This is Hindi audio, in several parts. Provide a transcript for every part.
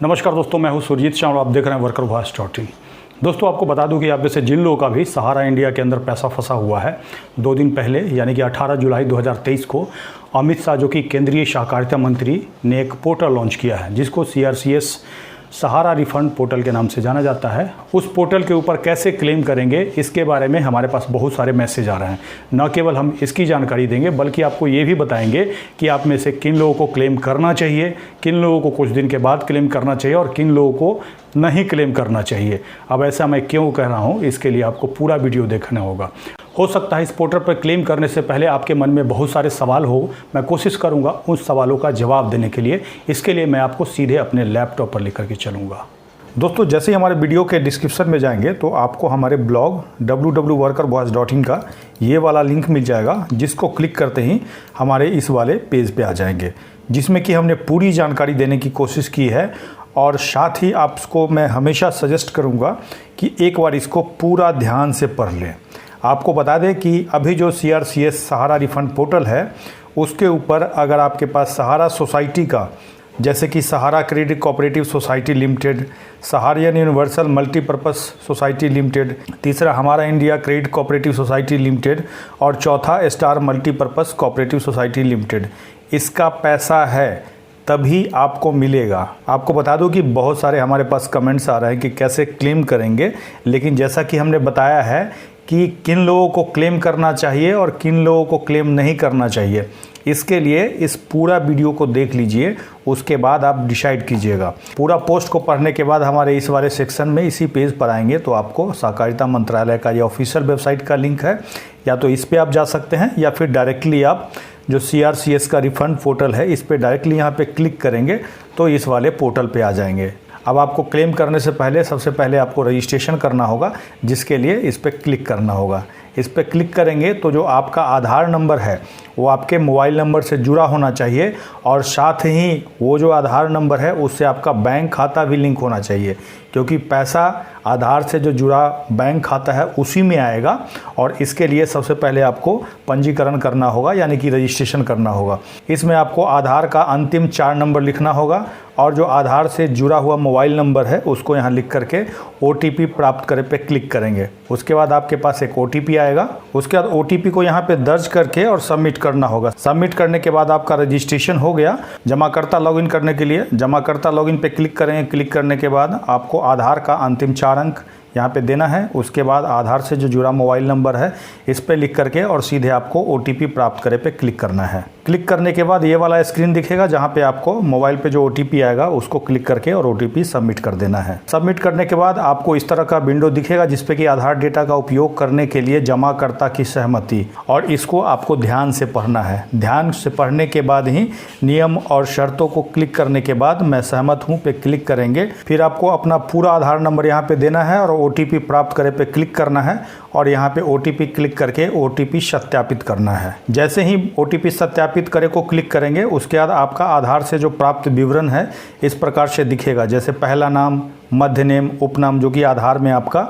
नमस्कार दोस्तों, मैं हूं सुरजीत शाह और आप देख रहे हैं workervoice.in। दोस्तों, आपको बता दूं कि आप में से जिन लोगों का भी सहारा इंडिया के अंदर पैसा फंसा हुआ है, 2 दिन पहले यानी कि 18 जुलाई 2023 को अमित शाह जो कि केंद्रीय सहकारिता मंत्री ने एक पोर्टल लॉन्च किया है जिसको CRCS सहारा रिफंड पोर्टल के नाम से जाना जाता है। उस पोर्टल के ऊपर कैसे क्लेम करेंगे इसके बारे में हमारे पास बहुत सारे मैसेज आ रहे हैं। न केवल हम इसकी जानकारी देंगे बल्कि आपको ये भी बताएंगे कि आप में से किन लोगों को क्लेम करना चाहिए, किन लोगों को कुछ दिन के बाद क्लेम करना चाहिए और किन लोगों को नहीं क्लेम करना चाहिए। अब ऐसा मैं क्यों कह रहा हूँ, इसके लिए आपको पूरा वीडियो देखना होगा। हो सकता है इस पोर्टल पर क्लेम करने से पहले आपके मन में बहुत सारे सवाल हो। मैं कोशिश करूंगा उन सवालों का जवाब देने के लिए। इसके लिए मैं आपको सीधे अपने लैपटॉप पर लेकर के चलूंगा। दोस्तों, जैसे ही हमारे वीडियो के डिस्क्रिप्शन में जाएंगे तो आपको हमारे ब्लॉग www.workervoice.in का ये वाला लिंक मिल जाएगा, जिसको क्लिक करते ही हमारे इस वाले पेज पे आ जाएंगे, जिसमें कि हमने पूरी जानकारी देने की कोशिश की है। और साथ ही आपको मैं हमेशा सजेस्ट करूँगा कि एक बार इसको पूरा ध्यान से पढ़ लें। आपको बता दें कि अभी जो CRCS सहारा रिफंड पोर्टल है उसके ऊपर अगर आपके पास सहारा सोसाइटी का, जैसे कि Sahara credit cooperative society limited, Saharayan universal multipurpose society limited, तीसरा हमारा India credit cooperative society limited और चौथा star multipurpose cooperative society limited, इसका पैसा है तभी आपको मिलेगा। आपको बता दूं कि बहुत सारे हमारे पास कमेंट्स आ रहे हैं कि कैसे क्लेम करेंगे, लेकिन जैसा कि हमने बताया है कि किन लोगों को क्लेम करना चाहिए और किन लोगों को क्लेम नहीं करना चाहिए, इसके लिए इस पूरा वीडियो को देख लीजिए, उसके बाद आप डिसाइड कीजिएगा। पूरा पोस्ट को पढ़ने के बाद हमारे इस वाले सेक्शन में इसी पेज पर आएंगे तो आपको सहकारिता मंत्रालय का ये ऑफिशियल वेबसाइट का लिंक है, या तो इस पर आप जा सकते हैं या फिर डायरेक्टली आप जो CRCS का रिफंड पोर्टल है इस पर डायरेक्टली यहाँ पे क्लिक करेंगे तो इस वाले पोर्टल पे आ जाएंगे। अब आपको क्लेम करने से पहले सबसे पहले आपको रजिस्ट्रेशन करना होगा, जिसके लिए इस पर क्लिक करना होगा। इस पर क्लिक करेंगे तो जो आपका आधार नंबर है वो आपके मोबाइल नंबर से जुड़ा होना चाहिए और साथ ही वो जो आधार नंबर है उससे आपका बैंक खाता भी लिंक होना चाहिए, क्योंकि पैसा आधार से जो जुड़ा बैंक खाता है उसी में आएगा। और इसके लिए सबसे पहले आपको पंजीकरण करना होगा, यानी कि रजिस्ट्रेशन करना होगा। इसमें आपको आधार का अंतिम 4 नंबर लिखना होगा और जो आधार से जुड़ा हुआ मोबाइल नंबर है उसको यहाँ लिख करके OTP प्राप्त करे पे क्लिक करेंगे। उसके बाद आपके पास एक OTP आएगा। उसके बाद OTP को यहाँ पे दर्ज करके और सबमिट करना होगा। सबमिट करने के बाद आपका रजिस्ट्रेशन हो गया। जमाकर्ता लॉगिन करने के लिए जमाकर्ता लॉगिन पे क्लिक करेंगे। क्लिक करने के बाद आपको आधार का अंतिम 4 अंक यहाँ पे देना है। उसके बाद आधार से जो जुड़ा मोबाइल नंबर है इस पे लिख करके और सीधे आपको OTP प्राप्त करे पे क्लिक करना है। क्लिक करने के बाद ये वाला स्क्रीन दिखेगा, जहाँ पे आपको मोबाइल पे जो OTP आएगा उसको क्लिक करके और OTP सबमिट कर देना है। सबमिट करने के बाद आपको इस तरह का विंडो दिखेगा जिसपे कि आधार डेटा का उपयोग करने के लिए जमाकर्ता की सहमति, और इसको आपको ध्यान से पढ़ना है। ध्यान से पढ़ने के बाद ही नियम और शर्तों को क्लिक करने के बाद मैं सहमत हूँ पे क्लिक करेंगे। फिर आपको अपना पूरा आधार नंबर यहाँ पे देना है और OTP प्राप्त करे पे क्लिक करना है और यहाँ पे OTP क्लिक करके OTP सत्यापित करना है। जैसे ही OTP सत्यापित करे को क्लिक करेंगे उसके बाद आपका आधार से जो प्राप्त विवरण है इस प्रकार से दिखेगा, जैसे पहला नाम, मध्य नेम, उपनाम जो कि आधार में आपका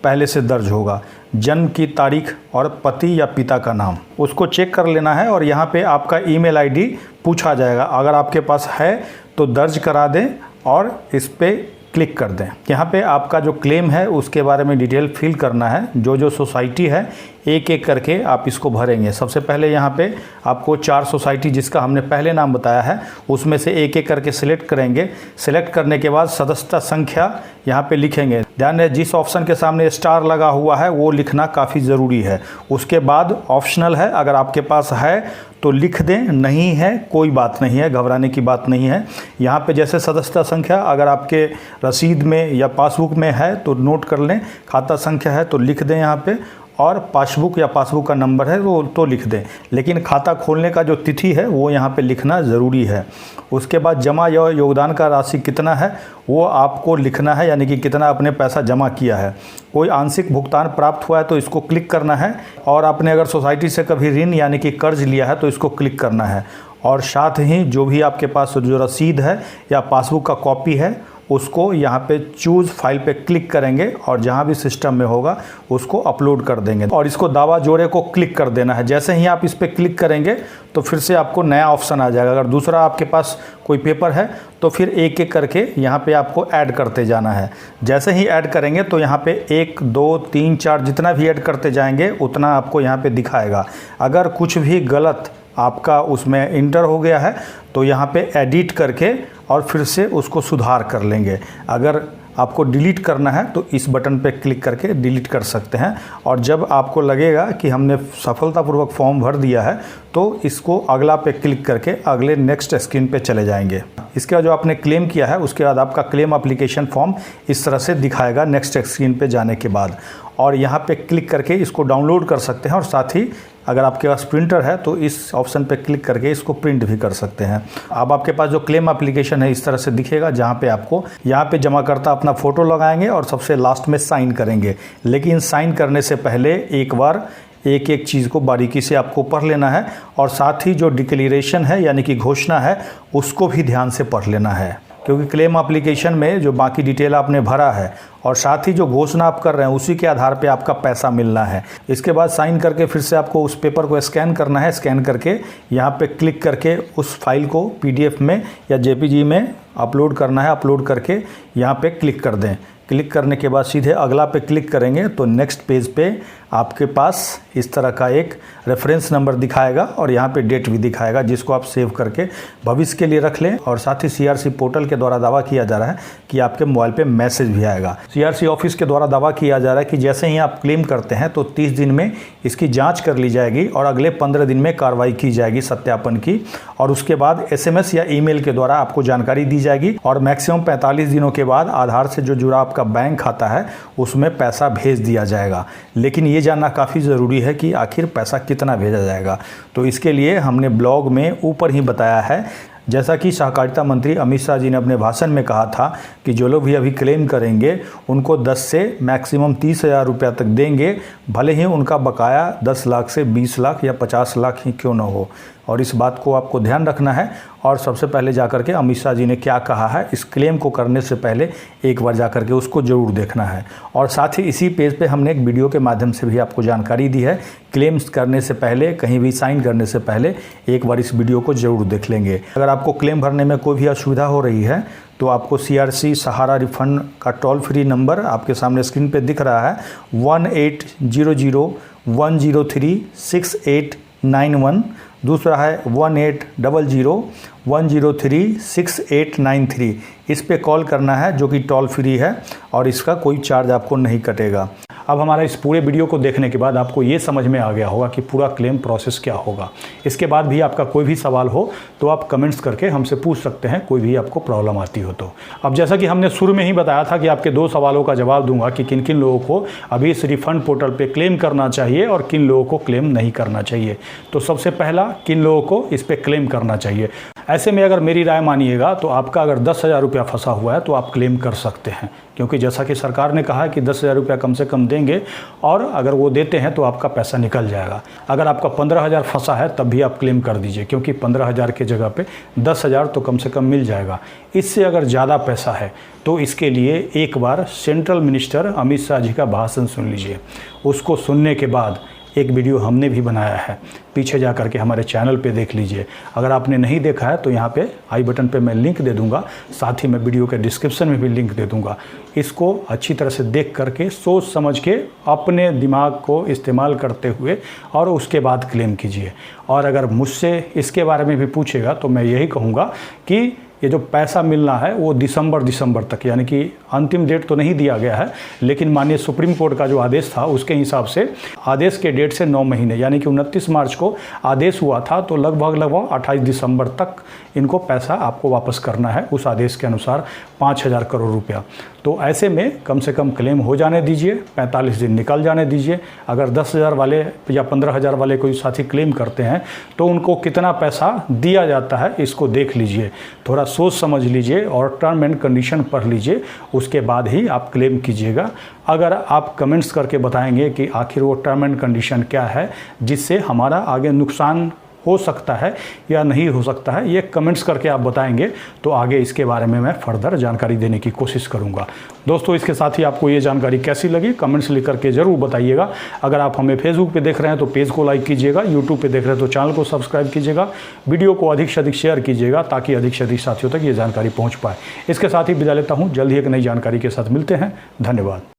पहले से दर्ज होगा, जन्म की तारीख और पति या पिता का नाम, उसको चेक कर लेना है। और यहाँ पे आपका ईमेल ID पूछा जाएगा, अगर आपके पास है तो दर्ज करा दें और इस पर क्लिक कर दें। यहाँ पे आपका जो क्लेम है उसके बारे में डिटेल फिल करना है। जो सोसाइटी है एक एक करके आप इसको भरेंगे। सबसे पहले यहाँ पे आपको 4 सोसाइटी जिसका हमने पहले नाम बताया है उसमें से एक एक करके सिलेक्ट करेंगे। सिलेक्ट करने के बाद सदस्यता संख्या यहाँ पे लिखेंगे। ध्यान रहे, जिस ऑप्शन के सामने स्टार लगा हुआ है वो लिखना काफ़ी ज़रूरी है। उसके बाद ऑप्शनल है, अगर आपके पास है तो लिख दें, नहीं है कोई बात नहीं है, घबराने की बात नहीं है। यहाँ पे जैसे सदस्यता संख्या अगर आपके रसीद में या पासबुक में है तो नोट कर लें, खाता संख्या है तो लिख दें यहाँ पे, और पासबुक या पासबुक का नंबर है वो तो लिख दें, लेकिन खाता खोलने का जो तिथि है वो यहाँ पे लिखना ज़रूरी है। उसके बाद जमा या योगदान का राशि कितना है वो आपको लिखना है, यानी कि कितना आपने पैसा जमा किया है। कोई आंशिक भुगतान प्राप्त हुआ है तो इसको क्लिक करना है, और आपने अगर सोसाइटी से कभी ऋण यानी कि कर्ज लिया है तो इसको क्लिक करना है। और साथ ही जो भी आपके पास जो रसीद है या पासबुक का कॉपी है उसको यहाँ पे चूज़ फाइल पे क्लिक करेंगे और जहाँ भी सिस्टम में होगा उसको अपलोड कर देंगे और इसको दावा जोड़े को क्लिक कर देना है। जैसे ही आप इस पर क्लिक करेंगे तो फिर से आपको नया ऑप्शन आ जाएगा। अगर दूसरा आपके पास कोई पेपर है तो फिर एक एक करके यहाँ पे आपको ऐड करते जाना है। जैसे ही ऐड करेंगे तो यहाँ पे 1 2 3 4 जितना भी ऐड करते जाएंगे उतना आपको यहाँ पे दिखाएगा। अगर कुछ भी गलत आपका उसमें इंटर हो गया है तो यहाँ पे एडिट करके और फिर से उसको सुधार कर लेंगे। अगर आपको डिलीट करना है तो इस बटन पे क्लिक करके डिलीट कर सकते हैं। और जब आपको लगेगा कि हमने सफलतापूर्वक फॉर्म भर दिया है तो इसको अगला पे क्लिक करके अगले नेक्स्ट स्क्रीन पे चले जाएंगे। इसके बाद जो आपने क्लेम किया है उसके बाद आपका क्लेम एप्लीकेशन फॉर्म इस तरह से दिखाएगा नेक्स्ट स्क्रीन पे जाने के बाद। और यहाँ पे क्लिक करके इसको डाउनलोड कर सकते हैं और साथ ही अगर आपके पास प्रिंटर है तो इस ऑप्शन पे क्लिक करके इसको प्रिंट भी कर सकते हैं। अब आपके पास जो क्लेम एप्लीकेशन है इस तरह से दिखेगा, जहाँ पे आपको यहाँ पे जमाकर्ता अपना फ़ोटो लगाएंगे और सबसे लास्ट में साइन करेंगे। लेकिन साइन करने से पहले एक बार एक एक चीज़ को बारीकी से आपको पढ़ लेना है और साथ ही जो डिक्लेरेशन है यानी कि घोषणा है उसको भी ध्यान से पढ़ लेना है, क्योंकि क्लेम एप्लीकेशन में जो बाकी डिटेल आपने भरा है और साथ ही जो घोषणा आप कर रहे हैं उसी के आधार पे आपका पैसा मिलना है। इसके बाद साइन करके फिर से आपको उस पेपर को स्कैन करना है। स्कैन करके यहाँ पे क्लिक करके उस फाइल को पीडीएफ में या जेपीजी में अपलोड करना है। अपलोड करके यहाँ पे क्लिक कर दें। क्लिक करने के बाद सीधे अगला पे क्लिक करेंगे तो नेक्स्ट पेज पे आपके पास इस तरह का एक रेफरेंस नंबर दिखाएगा और यहाँ पे डेट भी दिखाएगा, जिसको आप सेव करके भविष्य के लिए रख लें। और साथ ही सीआरसी पोर्टल के द्वारा दावा किया जा रहा है कि आपके मोबाइल पे मैसेज भी आएगा। सीआरसी ऑफिस के द्वारा दावा किया जा रहा है कि जैसे ही आप क्लेम करते हैं तो 30 दिन में इसकी जाँच कर ली जाएगी और अगले 15 दिन में कार्रवाई की जाएगी सत्यापन की, और उसके बाद SMS या ईमेल के द्वारा आपको जानकारी दी जाएगी। और मैक्सिमम 45 दिनों के बाद आधार से जो जुड़ा आपका बैंक खाता है उसमें पैसा भेज दिया जाएगा। लेकिन ये जानना काफ़ी ज़रूरी है कि आखिर पैसा कितना भेजा जाएगा, तो इसके लिए हमने ब्लॉग में ऊपर ही बताया है। जैसा कि सहकारिता मंत्री अमित शाह जी ने अपने भाषण में कहा था कि जो लोग भी अभी क्लेम करेंगे उनको 10 से मैक्सिमम 30,000 रुपया तक देंगे, भले ही उनका बकाया 10 लाख से 20 लाख या 50 लाख ही क्यों न हो। और इस बात को आपको ध्यान रखना है। और सबसे पहले जाकर के अमित शाह जी ने क्या कहा है इस क्लेम को करने से पहले एक बार जाकर के उसको ज़रूर देखना है। और साथ ही इसी पेज पे हमने एक वीडियो के माध्यम से भी आपको जानकारी दी है। क्लेम्स करने से पहले, कहीं भी साइन करने से पहले एक बार इस वीडियो को ज़रूर देख लेंगे। अगर आपको क्लेम भरने में कोई भी असुविधा हो रही है तो आपको CRC सहारा रिफंड का टोल फ्री नंबर आपके सामने स्क्रीन पे दिख रहा है 1800-103-6891। दूसरा है 1800-103-6893। इस पे कॉल करना है जो कि टोल फ्री है और इसका कोई चार्ज आपको नहीं कटेगा। अब हमारा इस पूरे वीडियो को देखने के बाद आपको ये समझ में आ गया होगा कि पूरा क्लेम प्रोसेस क्या होगा। इसके बाद भी आपका कोई भी सवाल हो तो आप कमेंट्स करके हमसे पूछ सकते हैं, कोई भी आपको प्रॉब्लम आती हो तो। अब जैसा कि हमने शुरू में ही बताया था कि आपके 2 सवालों का जवाब दूंगा कि किन किन लोगों को अभी इस रिफंड पोर्टल पे क्लेम करना चाहिए और किन लोगों को क्लेम नहीं करना चाहिए। तो सबसे पहला, किन लोगों को इस पर क्लेम करना चाहिए। ऐसे में अगर मेरी राय मानिएगा तो आपका अगर 10,000 रुपया फंसा हुआ है तो आप क्लेम कर सकते हैं, क्योंकि जैसा कि सरकार ने कहा है कि 10,000 रुपया कम से कम देंगे और अगर वो देते हैं तो आपका पैसा निकल जाएगा। अगर आपका 15,000 फंसा है तब भी आप क्लेम कर दीजिए, क्योंकि 15,000 के जगह पे 10,000 तो कम से कम मिल जाएगा। इससे अगर ज़्यादा पैसा है तो इसके लिए एक बार सेंट्रल मिनिस्टर अमित शाह जी का भाषण सुन लीजिए। उसको सुनने के बाद एक वीडियो हमने भी बनाया है, पीछे जा करके हमारे चैनल पे देख लीजिए। अगर आपने नहीं देखा है तो यहाँ पे आई बटन पे मैं लिंक दे दूंगा, साथ ही मैं वीडियो के डिस्क्रिप्शन में भी लिंक दे दूंगा। इसको अच्छी तरह से देख करके सोच समझ के अपने दिमाग को इस्तेमाल करते हुए और उसके बाद क्लेम कीजिए। और अगर मुझसे इसके बारे में भी पूछेगा तो मैं यही कहूँगा कि ये जो पैसा मिलना है वो दिसंबर तक, यानी कि अंतिम डेट तो नहीं दिया गया है, लेकिन माननीय सुप्रीम कोर्ट का जो आदेश था उसके हिसाब से आदेश के डेट से 9 महीने यानी कि 29 मार्च को आदेश हुआ था, तो लगभग 28 दिसंबर तक इनको पैसा आपको वापस करना है उस आदेश के अनुसार 5,000 करोड़ रुपया। तो ऐसे में कम से कम क्लेम हो जाने दीजिए, 45 दिन निकल जाने दीजिए। अगर 10,000 वाले या 15,000 वाले कोई साथी क्लेम करते हैं तो उनको कितना पैसा दिया जाता है इसको देख लीजिए, थोड़ा सोच समझ लीजिए और टर्म एंड कंडीशन पढ़ लीजिए, उसके बाद ही आप क्लेम कीजिएगा। अगर आप कमेंट्स करके बताएंगे कि आखिर वो टर्म एंड कंडीशन क्या है जिससे हमारा आगे नुकसान हो सकता है या नहीं हो सकता है, ये कमेंट्स करके आप बताएंगे तो आगे इसके बारे में मैं फर्दर जानकारी देने की कोशिश करूँगा। दोस्तों इसके साथ ही आपको ये जानकारी कैसी लगी कमेंट्स लिख करके ज़रूर बताइएगा। अगर आप हमें फेसबुक पे देख रहे हैं तो पेज को लाइक कीजिएगा, यूट्यूब पे देख रहे हैं तो चैनल को सब्सक्राइब कीजिएगा, वीडियो को अधिक से अधिक शेयर कीजिएगा ताकि अधिक से अधिक साथियों तक ये जानकारी पहुँच पाए। इसके साथ ही विदा लेता हूँ, जल्द ही एक नई जानकारी के साथ मिलते हैं। धन्यवाद।